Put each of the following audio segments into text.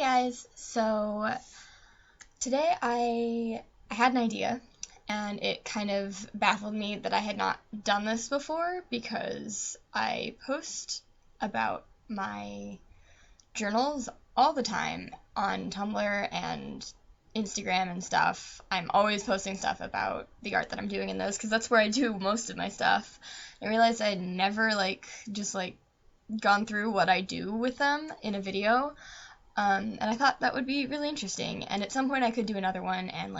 Guys, so today I had an idea and it kind of baffled me that I had not done this before because I post about my journals all the time on Tumblr and Instagram and stuff. I'm always posting stuff about the art that I'm doing in those because that's where I do most of my stuff. I realized I'd never just gone through what I do with them in a video. And I thought that would be really interesting. And at some point I could do another one and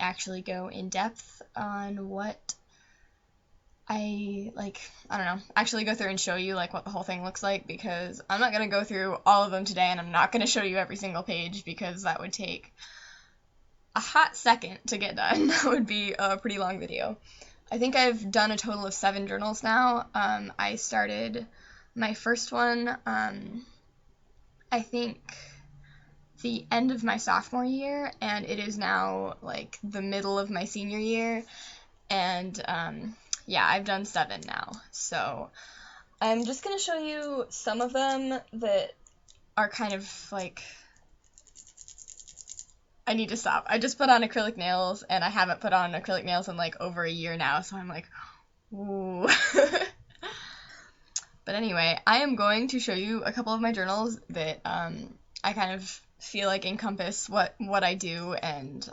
actually go in depth on what I don't know, actually go through and show you what the whole thing looks like, because I'm not going to go through all of them today, and I'm not going to show you every single page because that would take a hot second to get done. That would be a pretty long video. I think I've done a total of 7 journals now. I started my first one, I think the end of my sophomore year, and it is now the middle of my senior year, and yeah, I've done 7 now. So I'm just gonna show you some of them that are kind of I need to stop. I just put on acrylic nails, and I haven't put on acrylic nails in over a year now, so I'm ooh. But anyway, I am going to show you a couple of my journals that I kind of feel encompass what I do and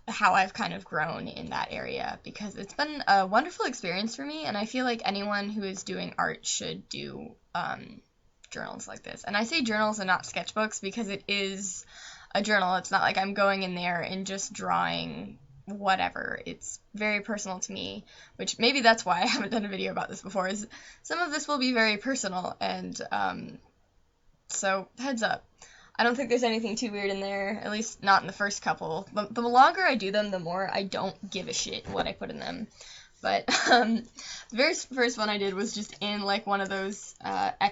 how I've kind of grown in that area, because it's been a wonderful experience for me, and I feel like anyone who is doing art should do journals like this. And I say journals and not sketchbooks because it is a journal. It's not like I'm going in there and just drawing whatever. It's very personal to me, which maybe that's why I haven't done a video about this before, is some of this will be very personal, and so heads up. I don't think there's anything too weird in there, at least not in the first couple. The longer I do them, the more I don't give a shit what I put in them. But the very first one I did was just in one of those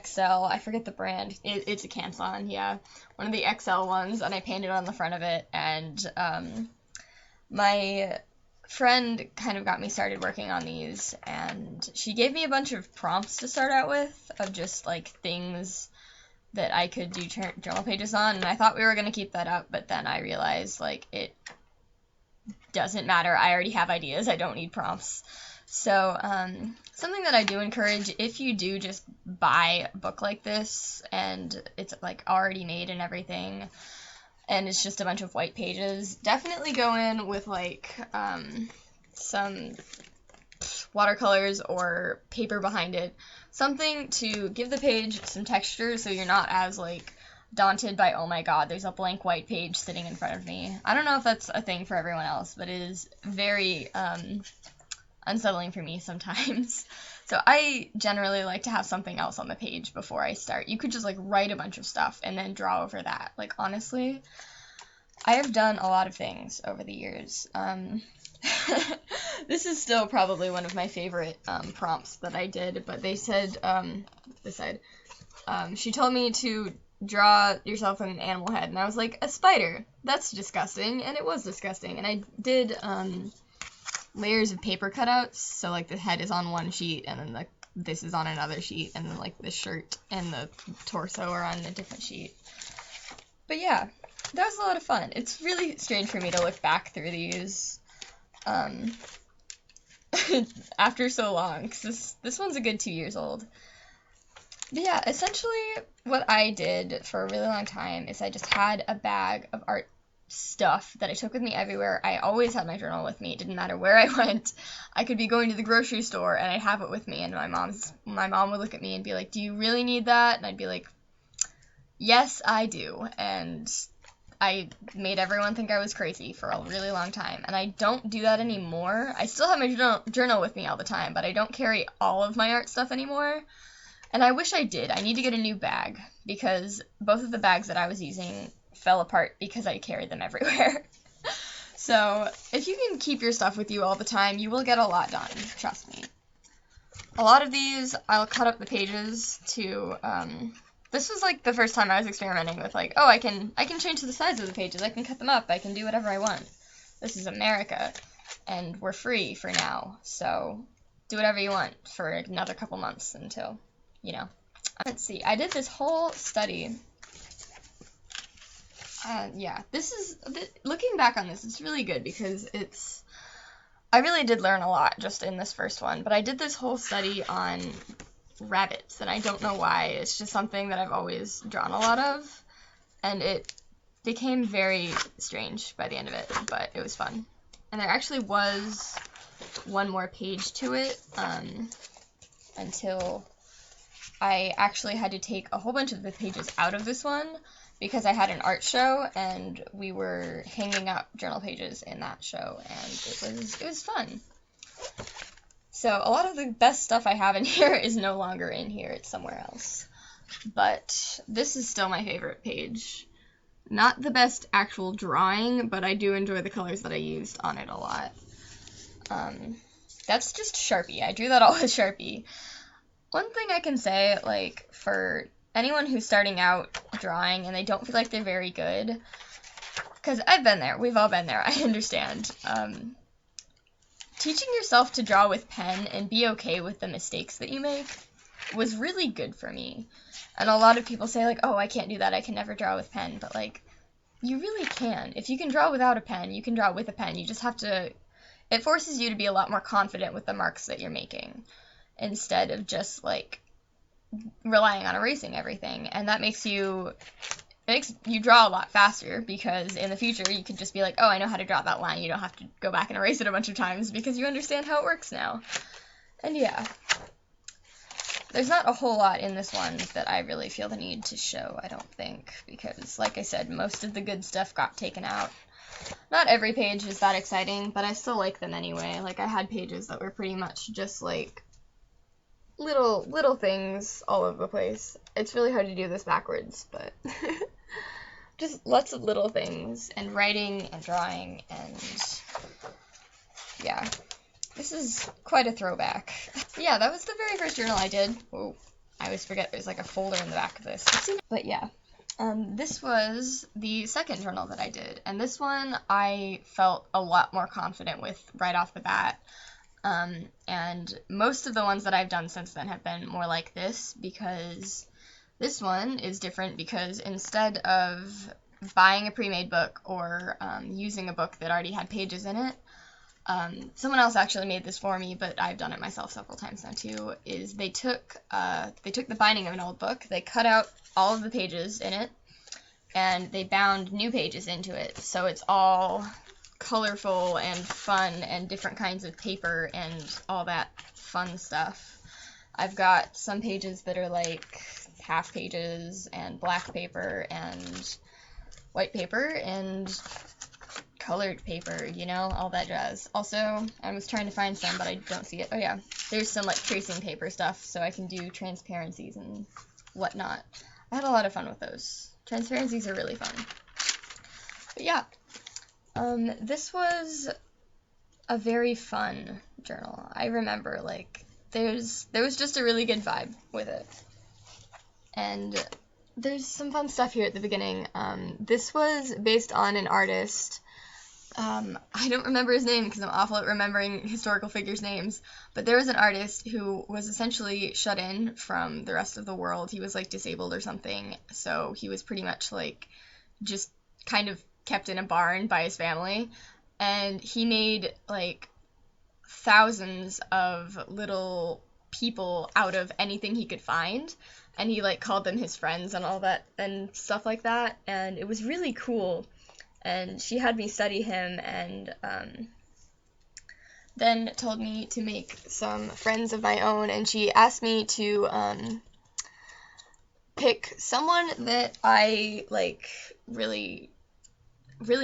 XL, I forget the brand, it's a Canson, yeah, one of the XL ones, and I painted on the front of it, and my friend kind of got me started working on these, and she gave me a bunch of prompts to start out with, of just things that I could do journal pages on, and I thought we were going to keep that up, but then I realized it doesn't matter. I already have ideas. I don't need prompts. So something that I do encourage, if you do just buy a book like this and it's already made and everything, and it's just a bunch of white pages, definitely go in with some watercolors or paper behind it, something to give the page some texture so you're not as daunted by, oh my god, there's a blank white page sitting in front of me. I don't know if that's a thing for everyone else, but it is very unsettling for me sometimes. So I generally like to have something else on the page before I start. You could just write a bunch of stuff and then draw over that. Honestly, I have done a lot of things over the years. This is still probably one of my favorite prompts that I did, but they said, this side, she told me to draw yourself in an animal head, and I was like, a spider, that's disgusting, and it was disgusting, and I did layers of paper cutouts, so the head is on one sheet, and then this is on another sheet, and then the shirt and the torso are on a different sheet. But yeah, that was a lot of fun. It's really strange for me to look back through these after so long, because this one's a good 2 years old. But yeah, essentially what I did for a really long time is I just had a bag of art stuff that I took with me everywhere. I always had my journal with me. It didn't matter where I went. I could be going to the grocery store and I'd have it with me, and my mom would look at me and be like, do you really need that? And I'd be like, yes, I do. And I made everyone think I was crazy for a really long time, and I don't do that anymore. I still have my journal with me all the time, but I don't carry all of my art stuff anymore, and I wish I did. I need to get a new bag, because both of the bags that I was using fell apart because I carried them everywhere. So if you can keep your stuff with you all the time, you will get a lot done, trust me. A lot of these, I'll cut up the pages to, this was the first time I was experimenting with oh, I can change the size of the pages, I can cut them up, I can do whatever I want. This is America, and we're free for now, so do whatever you want for another couple months until, Let's see, I did this whole study Yeah, looking back on this, it's really good because I really did learn a lot just in this first one, but I did this whole study on rabbits, and I don't know why. It's just something that I've always drawn a lot of, and it became very strange by the end of it, but it was fun. And there actually was one more page to it, until I actually had to take a whole bunch of the pages out of this one because I had an art show and we were hanging up journal pages in that show, and it was fun. So a lot of the best stuff I have in here is no longer in here, it's somewhere else. But this is still my favorite page. Not the best actual drawing, but I do enjoy the colors that I used on it a lot. That's just Sharpie. I drew that all with Sharpie. One thing I can say, like, for anyone who's starting out drawing and they don't feel like they're very good, because I've been there, we've all been there, I understand. Teaching yourself to draw with pen and be okay with the mistakes that you make was really good for me. And a lot of people say, like, oh, I can't do that, I can never draw with pen, but, like, you really can. If you can draw without a pen, you can draw with a pen. You just have to, it forces you to be a lot more confident with the marks that you're making, instead of just, like, relying on erasing everything. And that makes you draw a lot faster, because in the future you could just be like, oh, I know how to draw that line. You don't have to go back and erase it a bunch of times because you understand how it works now. And yeah, there's not a whole lot in this one that I really feel the need to show, I don't think, because, like I said, most of the good stuff got taken out. Not every page is that exciting, but I still like them anyway. Like, I had pages that were pretty much just, like, little things all over the place. It's really hard to do this backwards, but just lots of little things, and writing and drawing, and yeah, this is quite a throwback. Yeah, that was the very first journal I did. Whoa, I always forget there's like a folder in the back of this. But yeah, this was the second journal that I did, and this one I felt a lot more confident with right off the bat. And most of the ones that I've done since then have been more like this, because this one is different because instead of buying a pre-made book or using a book that already had pages in it, someone else actually made this for me, but I've done it myself several times now too, is they took the binding of an old book, they cut out all of the pages in it, and they bound new pages into it, so it's all colorful and fun and different kinds of paper and all that fun stuff. I've got some pages that are like half pages and black paper and white paper and colored paper, you know, all that jazz. Also, I was trying to find some, but I don't see it. Oh yeah, there's some like tracing paper stuff, so I can do transparencies and whatnot. I had a lot of fun with those. Transparencies are really fun. But yeah. This was a very fun journal. I remember, like, there was just a really good vibe with it. And there's some fun stuff here at the beginning. This was based on an artist. I don't remember his name because I'm awful at remembering historical figures' names, but there was an artist who was essentially shut in from the rest of the world. He was, like, disabled or something, so he was pretty much, like, just kind of kept in a barn by his family, and he made like thousands of little people out of anything he could find, and he like called them his friends and all that and stuff like that, and it was really cool. And she had me study him, and then told me to make some friends of my own, and she asked me to pick someone that I like really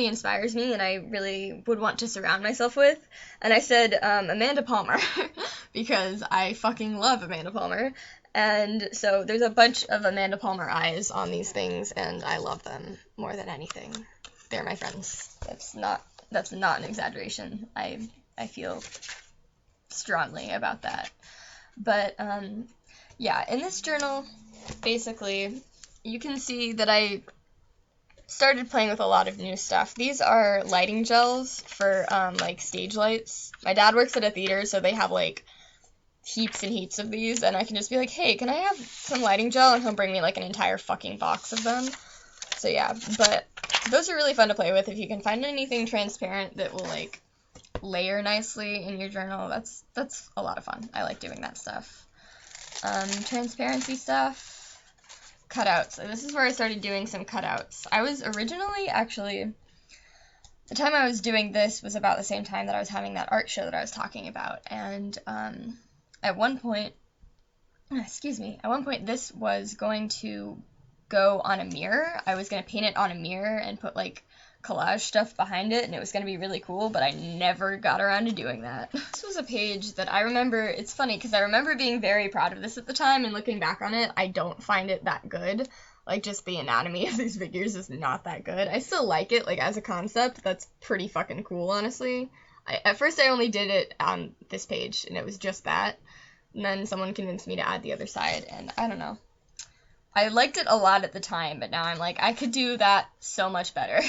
inspires me and I really would want to surround myself with. And I said Amanda Palmer because I fucking love Amanda Palmer. And so there's a bunch of Amanda Palmer eyes on these things, and I love them more than anything. They're my friends. That's not an exaggeration. I feel strongly about that. But yeah, in this journal, basically, you can see that I started playing with a lot of new stuff. These are lighting gels for like stage lights. My dad works at a theater, so they have like heaps and heaps of these, and I can just be like, hey, can I have some lighting gel? And he'll bring me like an entire fucking box of them. So yeah, but those are really fun to play with. If you can find anything transparent that will, like, layer nicely in your journal, that's a lot of fun. I like doing that stuff. Transparency stuff, cutouts. So this is where I started doing some cutouts. I was originally, actually, the time I was doing this was about the same time that I was having that art show that I was talking about, and at one point, this was going to go on a mirror. I was going to paint it on a mirror and put, like, collage stuff behind it, and it was going to be really cool, but I never got around to doing that. This was a page that I remember, it's funny, because I remember being very proud of this at the time, and looking back on it, I don't find it that good. Like, just the anatomy of these figures is not that good. I still like it, like, as a concept. That's pretty fucking cool, honestly. At first, I only did it on this page, and it was just that. And then someone convinced me to add the other side, and I don't know. I liked it a lot at the time, but now I'm like, I could do that so much better.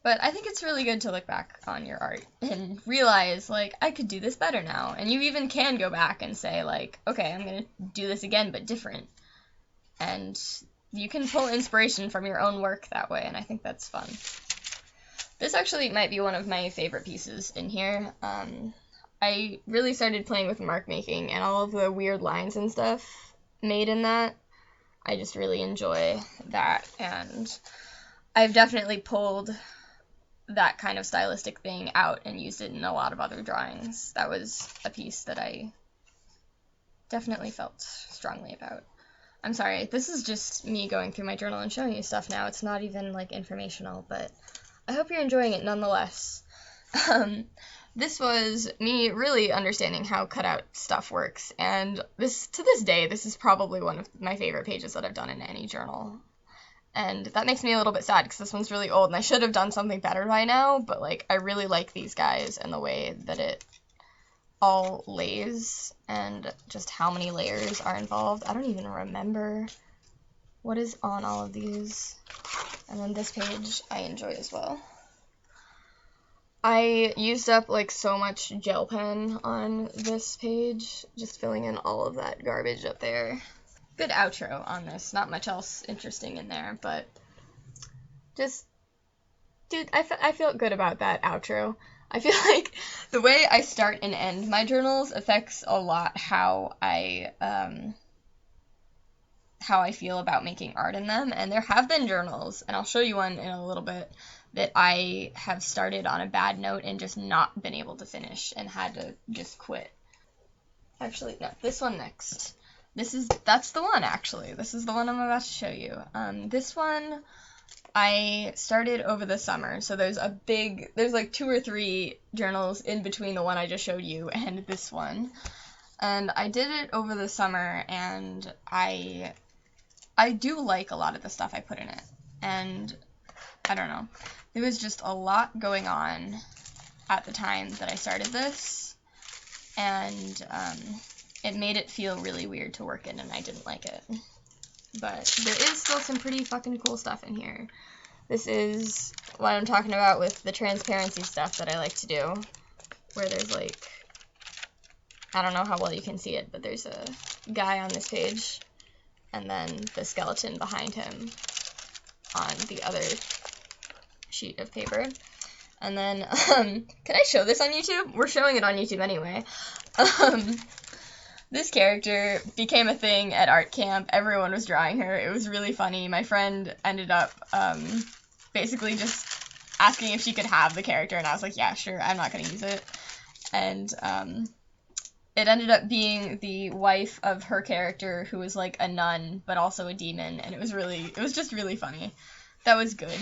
But I think it's really good to look back on your art and realize, like, I could do this better now. And you even can go back and say, like, okay, I'm going to do this again, but different. And you can pull inspiration from your own work that way, and I think that's fun. This actually might be one of my favorite pieces in here. I really started playing with mark making, and all of the weird lines and stuff made in that. I just really enjoy that, and I've definitely pulled that kind of stylistic thing out and used it in a lot of other drawings. That was a piece that I definitely felt strongly about. I'm sorry, this is just me going through my journal and showing you stuff now. It's not even, like, informational, but I hope you're enjoying it nonetheless. This was me really understanding how cutout stuff works, and to this day, this is probably one of my favorite pages that I've done in any journal. And that makes me a little bit sad, because this one's really old, and I should have done something better by now, but, like, I really like these guys and the way that it all lays, and just how many layers are involved. I don't even remember what is on all of these. And then this page I enjoy as well. I used up, like, so much gel pen on this page, just filling in all of that garbage up there. Good outro on this, not much else interesting in there, but just, dude, I feel good about that outro. I feel like the way I start and end my journals affects a lot how I feel about making art in them, and there have been journals, and I'll show you one in a little bit, that I have started on a bad note and just not been able to finish and had to just quit. Actually, no, this one next. That's the one, actually. This is the one I'm about to show you. This one I started over the summer, so there's like 2 or 3 journals in between the one I just showed you and this one. And I did it over the summer, and I do like a lot of the stuff I put in it. And I don't know. There was just a lot going on at the time that I started this, and it made it feel really weird to work in, and I didn't like it. But there is still some pretty fucking cool stuff in here. This is what I'm talking about with the transparency stuff that I like to do, where there's, like, I don't know how well you can see it, but there's a guy on this page, and then the skeleton behind him on the other sheet of paper. And then, can I show this on YouTube? We're showing it on YouTube anyway. This character became a thing at art camp. Everyone was drawing her. It was really funny. My friend ended up basically just asking if she could have the character, and I was like, yeah, sure, I'm not going to use it. And it ended up being the wife of her character, who was like a nun, but also a demon, and it was just really funny. That was good.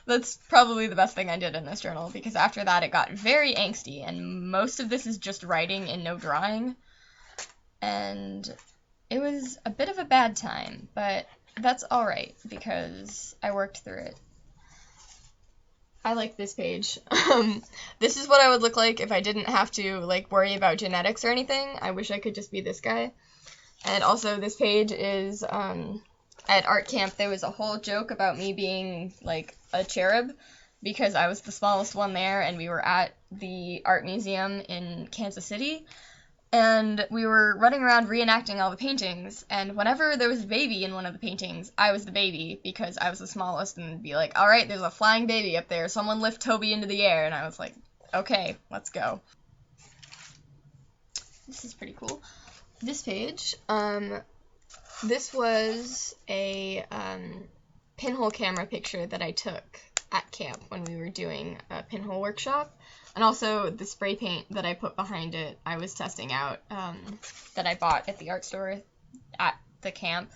That's probably the best thing I did in this journal, because after that it got very angsty, and most of this is just writing and no drawing. And it was a bit of a bad time, but that's alright, because I worked through it. I like this page. This is what I would look like if I didn't have to, like, worry about genetics or anything. I wish I could just be this guy. And also, this page is, at art camp, there was a whole joke about me being, like, a cherub, because I was the smallest one there, and we were at the art museum in Kansas City. and we were running around reenacting all the paintings, and whenever there was a baby in one of the paintings, I was the baby, because I was the smallest, and it'd be like, alright, there's a flying baby up there, someone lift Toby into the air, and I was like, okay, let's go. This is pretty cool. This page, this was a pinhole camera picture that I took at camp when we were doing a pinhole workshop. And also the spray paint that I put behind it, I was testing out, that I bought at the art store at the camp.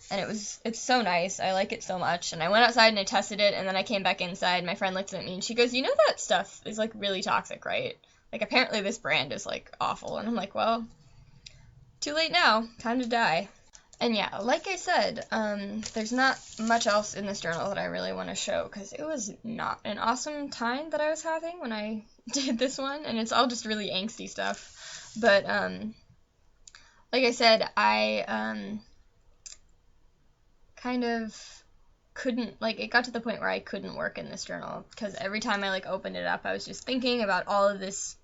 And it's so nice. I like it so much. And I went outside and I tested it, and then I came back inside, and my friend looked at me and she goes, you know that stuff is like really toxic, right? Like apparently this brand is like awful. And I'm like, well, too late now. Time to die. And yeah, like I said, there's not much else in this journal that I really want to show, because it was not an awesome time that I was having when I did this one, and it's all just really angsty stuff. But, like I said, I, kind of couldn't, like, it got to the point where I couldn't work in this journal, because every time I, like, opened it up, I was just thinking about all of these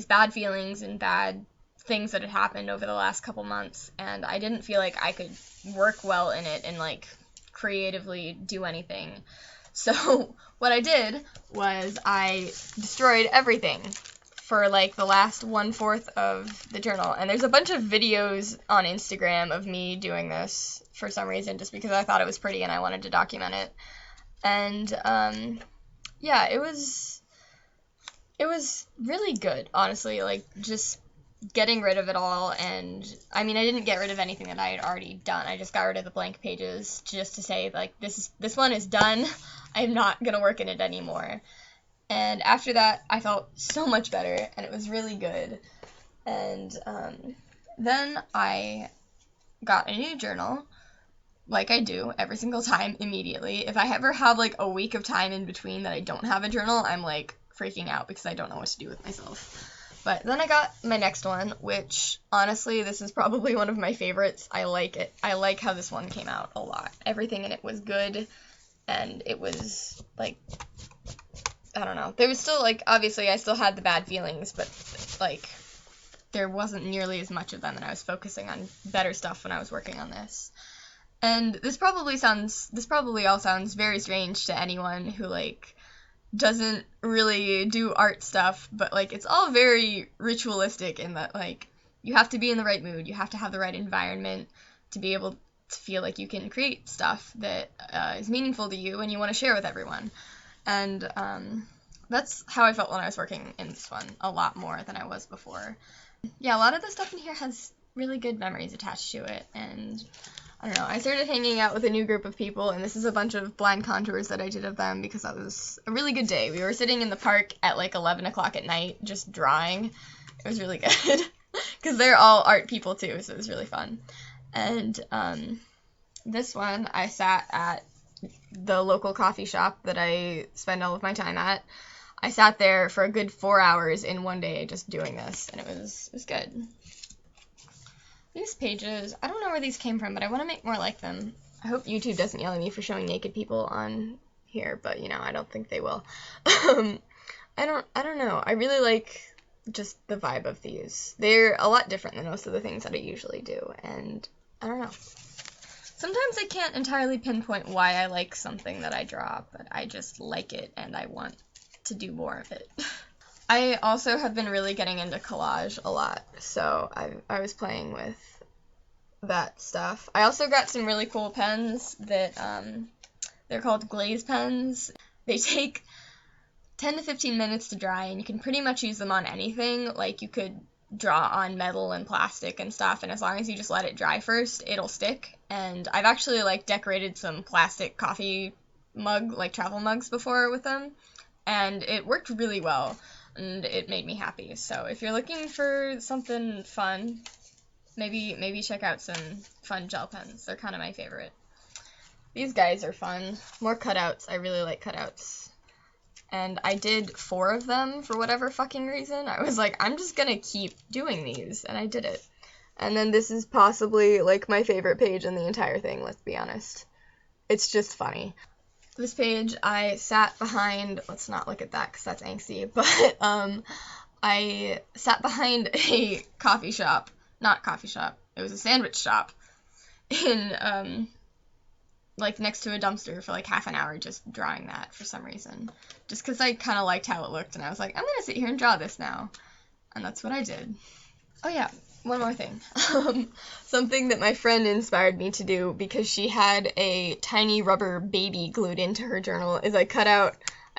bad feelings and bad things that had happened over the last couple months, and I didn't feel like I could work well in it and like creatively do anything. So what I did was I destroyed everything for like the last 1/4 of the journal, and there's a bunch of videos on Instagram of me doing this for some reason, just because I thought it was pretty and I wanted to document it. And yeah, it was really good, honestly, like just getting rid of it all. And I mean, I didn't get rid of anything that I had already done. I just got rid of the blank pages just to say, like, this one is done. I'm not gonna work in it anymore. And after that, I felt so much better, and it was really good. And then I got a new journal, like I do every single time, immediately. If I ever have like a week of time in between that I don't have a journal, I'm like freaking out because I don't know what to do with myself. But then I got my next one, which, honestly, this is probably one of my favorites. I like it. I like how this one came out a lot. Everything in it was good, and it was, like, I don't know. There was still, like, obviously I still had the bad feelings, but, like, there wasn't nearly as much of them, and I was focusing on better stuff when I was working on this. And this probably all sounds very strange to anyone who, like, doesn't really do art stuff, but like it's all very ritualistic in that, like, you have to be in the right mood, you have to have the right environment to be able to feel like you can create stuff that is meaningful to you and you want to share with everyone. And that's how I felt when I was working in this one, a lot more than I was before. Yeah, a lot of the stuff in here has really good memories attached to it, and I don't know, I started hanging out with a new group of people, and this is a bunch of blind contours that I did of them because that was a really good day. We were sitting in the park at like 11 o'clock at night just drawing. It was really good because they're all art people too, so it was really fun. And this one, I sat at the local coffee shop that I spend all of my time at. I sat there for a good 4 hours in one day just doing this, and it was good. These pages, I don't know where these came from, but I want to make more like them. I hope YouTube doesn't yell at me for showing naked people on here, but, you know, I don't think they will. I don't know. I really like just the vibe of these. They're a lot different than most of the things that I usually do, and I don't know. Sometimes I can't entirely pinpoint why I like something that I draw, but I just like it, and I want to do more of it. I also have been really getting into collage a lot, so I was playing with that stuff. I also got some really cool pens that, they're called glaze pens. They take 10 to 15 minutes to dry, and you can pretty much use them on anything. Like, you could draw on metal and plastic and stuff, and as long as you just let it dry first, it'll stick. And I've actually, like, decorated some plastic coffee mug, like, travel mugs before with them, and it worked really well. And it made me happy. So if you're looking for something fun, maybe check out some fun gel pens. They're kind of my favorite. These guys are fun. More cutouts. I really like cutouts. And I did 4 of them for whatever fucking reason. I was like, I'm just gonna keep doing these, and I did it. And then this is possibly like my favorite page in the entire thing, let's be honest. It's just funny. This page, I sat behind, let's not look at that because that's angsty, but I sat behind a coffee shop, not coffee shop, it was a sandwich shop, in, like, next to a dumpster for, like, half an hour just drawing that for some reason. Just because I kind of liked how it looked, and I was like, I'm going to sit here and draw this now. And that's what I did. Oh, yeah, one more thing. Something that my friend inspired me to do, because she had a tiny rubber baby glued into her journal, is I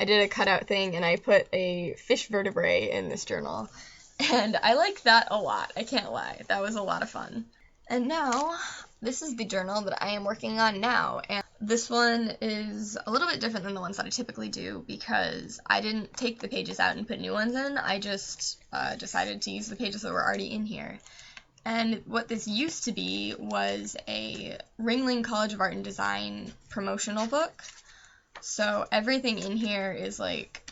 did a cutout thing, and I put a fish vertebrae in this journal. And I like that a lot, I can't lie. That was a lot of fun. And now, this is the journal that I am working on now, and this one is a little bit different than the ones that I typically do because I didn't take the pages out and put new ones in. I just decided to use the pages that were already in here. And what this used to be was a Ringling College of Art and Design promotional book. So everything in here is like,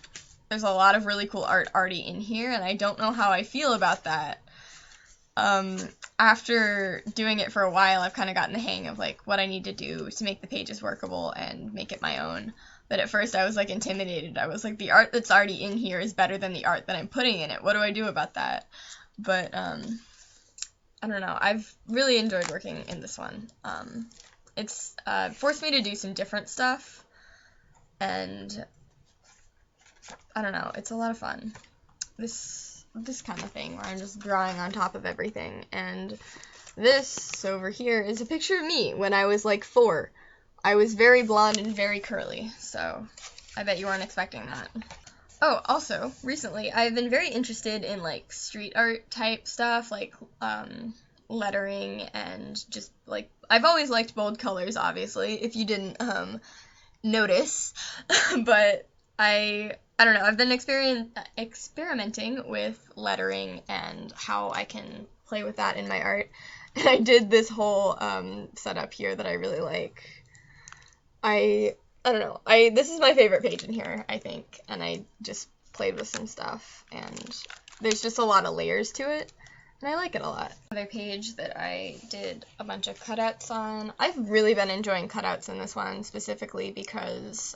there's a lot of really cool art already in here, and I don't know how I feel about that. After doing it for a while, I've kind of gotten the hang of, like, what I need to do to make the pages workable and make it my own. But at first I was, like, intimidated. I was like, the art that's already in here is better than the art that I'm putting in it. What do I do about that? But, I don't know. I've really enjoyed working in this one. It's forced me to do some different stuff, and I don't know. It's a lot of fun. This kind of thing where I'm just drawing on top of everything. And this over here is a picture of me when I was like 4. I was very blonde and very curly, so I bet you weren't expecting that. Oh, also, recently I've been very interested in like street art type stuff, like lettering and just like, I've always liked bold colors, obviously, if you didn't notice, but I don't know, I've been experimenting with lettering and how I can play with that in my art, and I did this whole setup here that I really like. I don't know, this is my favorite page in here, I think, and I just played with some stuff, and there's just a lot of layers to it, and I like it a lot. Another page that I did a bunch of cutouts on. I've really been enjoying cutouts in this one, specifically because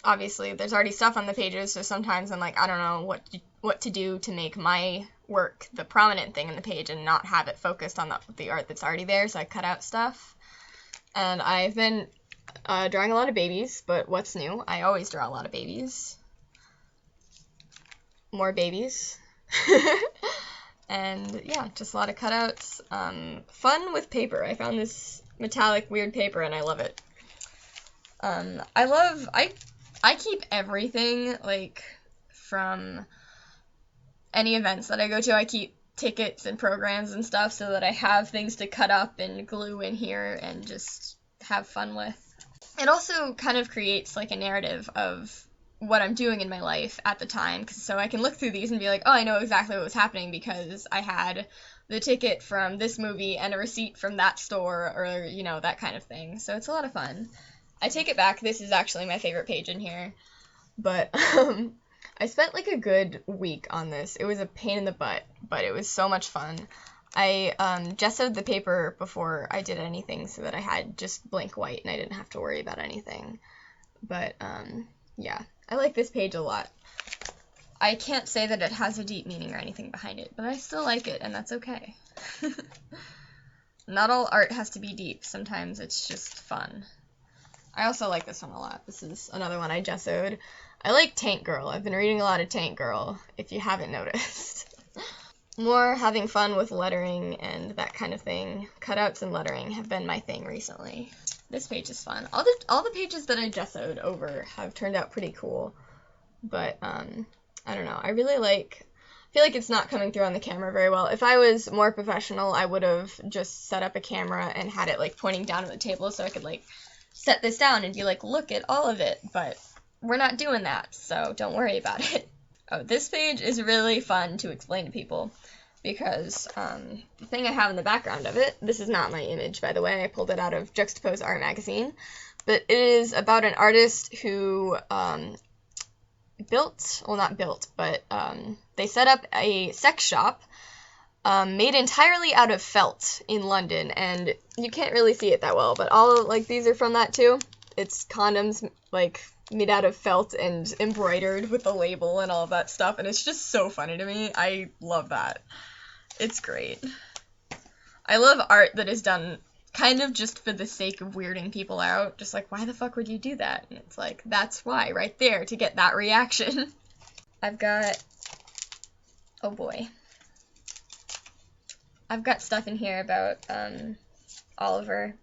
obviously there's already stuff on the pages, so sometimes I'm like, I don't know what to do to make my work the prominent thing in the page and not have it focused on the art that's already there, so I cut out stuff. And I've been drawing a lot of babies, but what's new? I always draw a lot of babies. More babies. And yeah, just a lot of cutouts. Fun with paper. I found this metallic weird paper and I love it. I keep everything, like, from any events that I go to. I keep tickets and programs and stuff so that I have things to cut up and glue in here and just have fun with. It also kind of creates, like, a narrative of what I'm doing in my life at the time, so I can look through these and be like, oh, I know exactly what was happening because I had the ticket from this movie and a receipt from that store, or, you know, that kind of thing. So it's a lot of fun. I take it back, this is actually my favorite page in here, but I spent like a good week on this. It was a pain in the butt, but it was so much fun. I gessoed the paper before I did anything so that I had just blank white and I didn't have to worry about anything. But yeah, I like this page a lot. I can't say that it has a deep meaning or anything behind it, but I still like it, and that's okay. Not all art has to be deep. Sometimes it's just fun. I also like this one a lot. This is another one I gessoed. I like Tank Girl. I've been reading a lot of Tank Girl, if you haven't noticed. More having fun with lettering and that kind of thing. Cutouts and lettering have been my thing recently. This page is fun. All the pages that I gessoed over have turned out pretty cool. But, I don't know. I feel like it's not coming through on the camera very well. If I was more professional, I would have just set up a camera and had it, like, pointing down at the table so I could, like, set this down and be like, look at all of it, but we're not doing that, so don't worry about it. Oh, this page is really fun to explain to people because the thing I have in the background of it, this is not my image, by the way, I pulled it out of Juxtapose Art Magazine, but it is about an artist who they set up a sex shop made entirely out of felt in London, and you can't really see it that well, but all, like, these are from that too. It's condoms, like, made out of felt and embroidered with the label and all of that stuff, and it's just so funny to me. I love that. It's great. I love art that is done kind of just for the sake of weirding people out. Just like, why the fuck would you do that? And it's like, that's why, right there, to get that reaction. I've got, oh boy. I've got stuff in here about Oliver,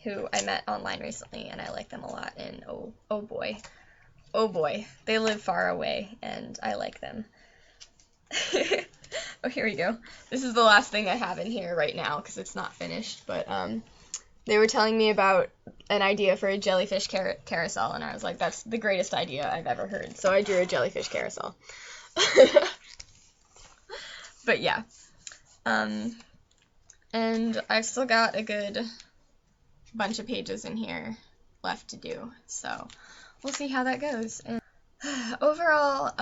who I met online recently, and I like them a lot, and oh boy, they live far away, and I like them. Oh, here we go. This is the last thing I have in here right now, because it's not finished, but they were telling me about an idea for a jellyfish carousel, and I was like, that's the greatest idea I've ever heard, so I drew a jellyfish carousel. But yeah. And I've still got a good bunch of pages in here left to do, so we'll see how that goes. And overall,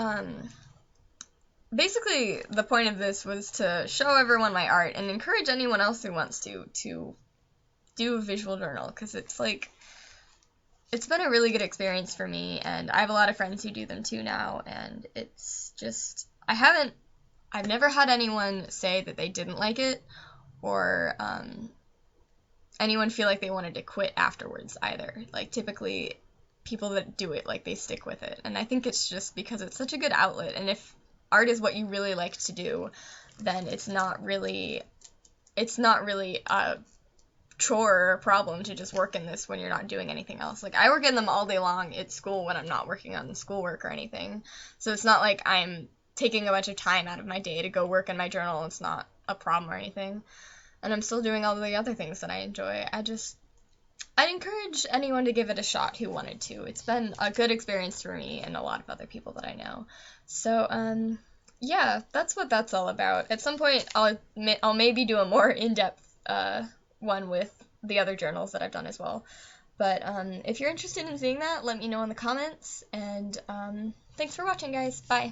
basically the point of this was to show everyone my art and encourage anyone else who wants to do a visual journal, because it's like, it's been a really good experience for me, and I have a lot of friends who do them too now, and it's just, I've never had anyone say that they didn't like it, or anyone feel like they wanted to quit afterwards either. Like, typically, people that do it, like, they stick with it. And I think it's just because it's such a good outlet, and if art is what you really like to do, then it's not really a chore or a problem to just work in this when you're not doing anything else. Like, I work in them all day long at school when I'm not working on schoolwork or anything. So it's not like I'm taking a bunch of time out of my day to go work in my journal. It's not a problem or anything. And I'm still doing all the other things that I enjoy. I'd encourage anyone to give it a shot who wanted to. It's been a good experience for me and a lot of other people that I know. So, yeah, that's what that's all about. At some point, I'll maybe do a more in-depth one with the other journals that I've done as well. But if you're interested in seeing that, let me know in the comments. And thanks for watching, guys. Bye.